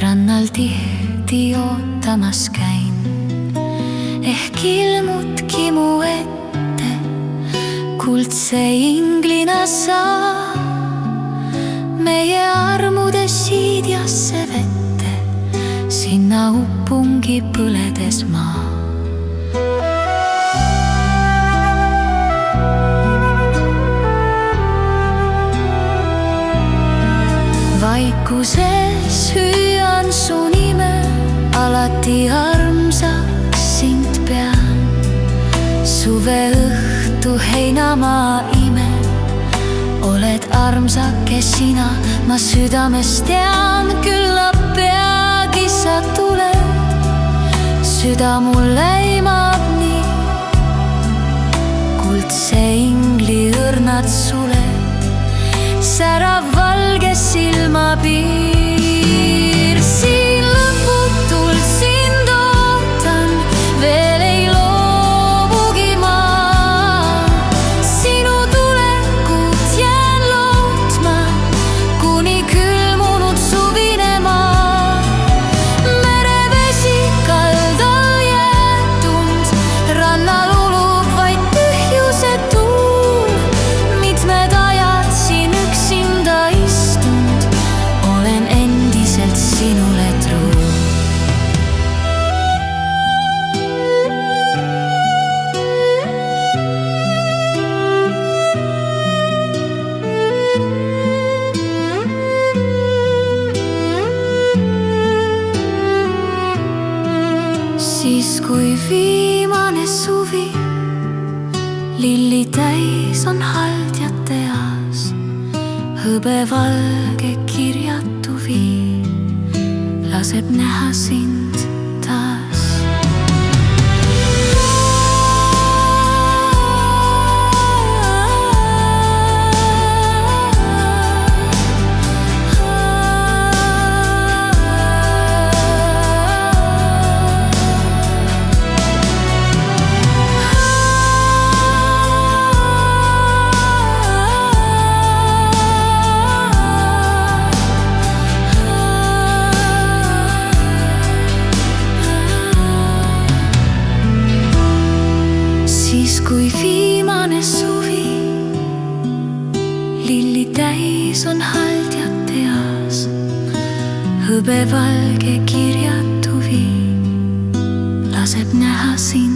rannal tihti ootamas käin. Ehk ilmudki mu ette, kuldse inglina sa meie armude siidjasse vette, sinna upungi põledes maa. Vaikuses hüüan su nime, alati armsaks sind pean. Suveõhtu heinamaa ime, oled armsake sina, ma südames tean. Küllap peagi sa tuled, süda mul läimab nii. Kuldse ingli õrnad suled, särav valge silmapiir. Siin lõputult sind ootan, veel ei loobugi ma. Sinu tulekut jään lootma, kuni külmunud suvine maa. Merevesi kaldal jäetunud, rannal ulub vaid tühjuse tuul. Mitmed ajad siin üksinda istunud, olen endiselt sinule truu. Siis kui viimane suvi lilli täis on haldjate eas, hõbevalge kirjatu vii laseb näha sind taas. Siis kui viimane suvi lilli täis on haldjate eas, hõbevalge kirjatu vii laseb näha sind